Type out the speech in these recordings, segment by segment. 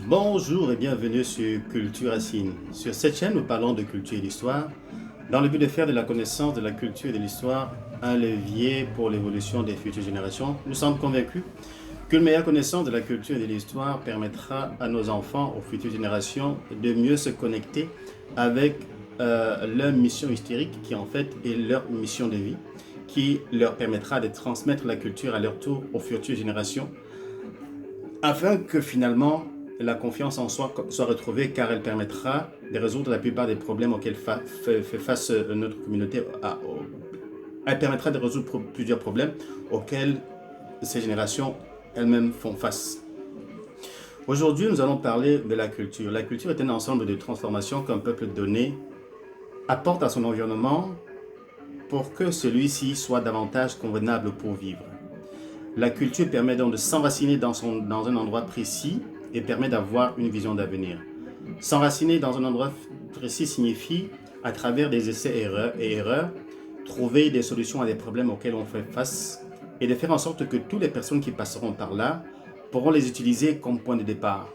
Bonjour et bienvenue sur Culture Racine. Sur cette chaîne, nous parlons de culture et d'histoire dans le but de faire de la connaissance de la culture et de l'histoire un levier pour l'évolution des futures générations. Nous sommes convaincus qu'une meilleure connaissance de la culture et de l'histoire permettra à nos enfants, aux futures générations, de mieux se connecter avec leur mission historique qui en fait est leur mission de vie, qui leur permettra de transmettre la culture à leur tour aux futures générations afin que finalement la confiance en soi soit retrouvée, car elle permettra de résoudre la plupart des problèmes auxquels fait face notre communauté. Elle permettra de résoudre plusieurs problèmes auxquels ces générations elles-mêmes font face. Aujourd'hui, nous allons parler de la culture. La culture est un ensemble de transformations qu'un peuple donné apporte à son environnement pour que celui-ci soit davantage convenable pour vivre. La culture permet donc de s'enraciner dans un endroit précis et permet d'avoir une vision d'avenir. S'enraciner dans un endroit précis signifie, à travers des essais et erreurs, trouver des solutions à des problèmes auxquels on fait face et de faire en sorte que toutes les personnes qui passeront par là pourront les utiliser comme point de départ.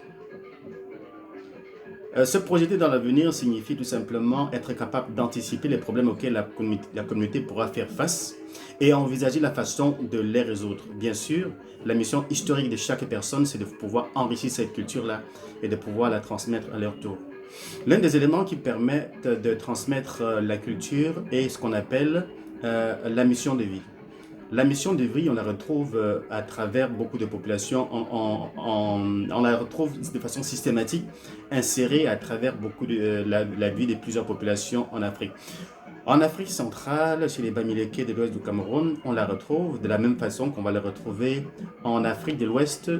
Se projeter dans l'avenir signifie tout simplement être capable d'anticiper les problèmes auxquels la communauté pourra faire face et envisager la façon de les résoudre. Bien sûr, la mission historique de chaque personne, c'est de pouvoir enrichir cette culture-là et de pouvoir la transmettre à leur tour. L'un des éléments qui permettent de transmettre la culture est ce qu'on appelle la mission de vie. La mission de vie, on la retrouve à travers beaucoup de populations, on la retrouve de façon systématique, insérée à travers beaucoup de la vie de plusieurs populations en Afrique. En Afrique centrale, chez les Bamileke de l'ouest du Cameroun, on la retrouve de la même façon qu'on va la retrouver en Afrique de l'Ouest,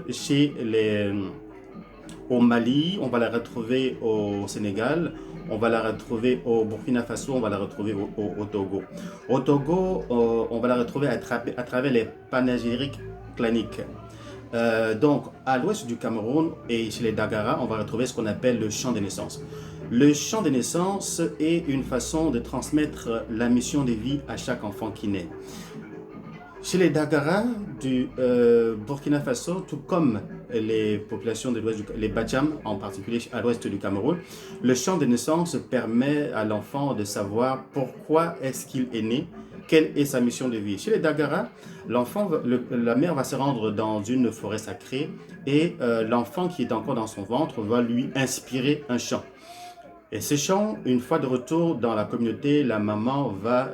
au Mali, on va la retrouver au Sénégal, on va la retrouver au Burkina Faso, on va la retrouver au Togo. Au Togo, on va la retrouver à travers les panégyriques claniques. Donc, à l'ouest du Cameroun et chez les Dagara, on va retrouver ce qu'on appelle le chant des naissances. Le chant des naissances est une façon de transmettre la mission de vie à chaque enfant qui naît. Chez les Dagara du Burkina Faso, tout comme les populations de l'ouest, les Bacham en particulier à l'ouest du Cameroun, le chant de naissance permet à l'enfant de savoir pourquoi est-ce qu'il est né, quelle est sa mission de vie. Chez les Dagara, la mère va se rendre dans une forêt sacrée et l'enfant qui est encore dans son ventre va lui inspirer un chant. Et ce chant, une fois de retour dans la communauté, la maman va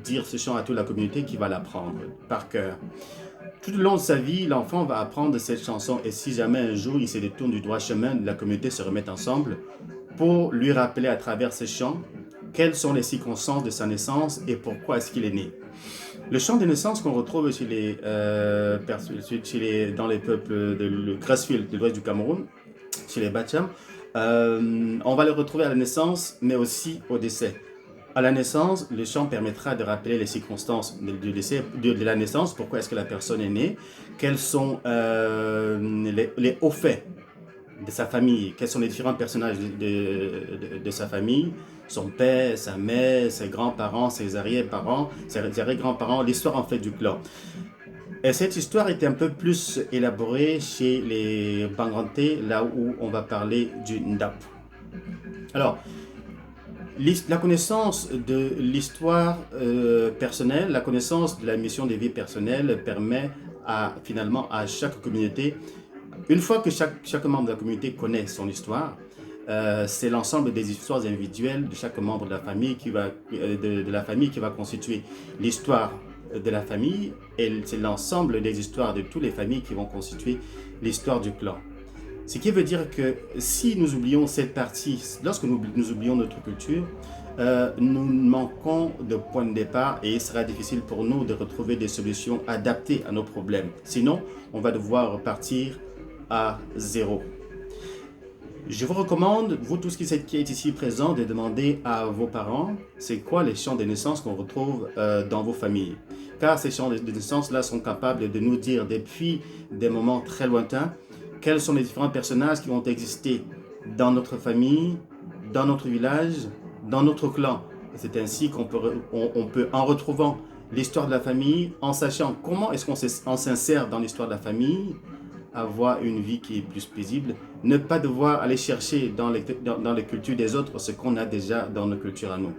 dire ce chant à toute la communauté qui va l'apprendre par cœur. Tout au long de sa vie, l'enfant va apprendre cette chanson et si jamais un jour il se détourne du droit chemin, la communauté se remet ensemble pour lui rappeler à travers ce chant quelles sont les circonstances de sa naissance et pourquoi est-ce qu'il est né. Le chant de naissance qu'on retrouve dans les peuples de Grassfield de l'ouest du Cameroun, chez les Bacham, on va le retrouver à la naissance, mais aussi au décès. À la naissance, le chant permettra de rappeler les circonstances du décès, de la naissance, pourquoi est-ce que la personne est née, quels sont les hauts faits de sa famille, quels sont les différents personnages de sa famille, son père, sa mère, ses grands-parents, ses arrière-parents, ses arrière-grands-parents, l'histoire en fait du clan. Et cette histoire est un peu plus élaborée chez les Banganté, là où on va parler du Ndap. Alors, la connaissance de l'histoire personnelle, la connaissance de la mission de vie personnelle permet finalement à chaque communauté, une fois que chaque membre de la communauté connaît son histoire, c'est l'ensemble des histoires individuelles de chaque membre de la famille qui va constituer l'histoire de la famille et c'est l'ensemble des histoires de toutes les familles qui vont constituer l'histoire du clan. Ce qui veut dire que si nous oublions cette partie, lorsque nous oublions notre culture, nous manquons de point de départ et il sera difficile pour nous de retrouver des solutions adaptées à nos problèmes. Sinon, on va devoir repartir à zéro. Je vous recommande, vous tous qui êtes ici présents, de demander à vos parents c'est quoi les chants de naissance qu'on retrouve dans vos familles. Car ces chants de naissance-là sont capables de nous dire depuis des moments très lointains quels sont les différents personnages qui vont exister dans notre famille, dans notre village, dans notre clan. C'est ainsi qu'on peut, en retrouvant l'histoire de la famille, en sachant comment est-ce qu'on s'insère dans l'histoire de la famille, avoir une vie qui est plus paisible, ne pas devoir aller chercher dans les cultures des autres ce qu'on a déjà dans nos cultures à nous.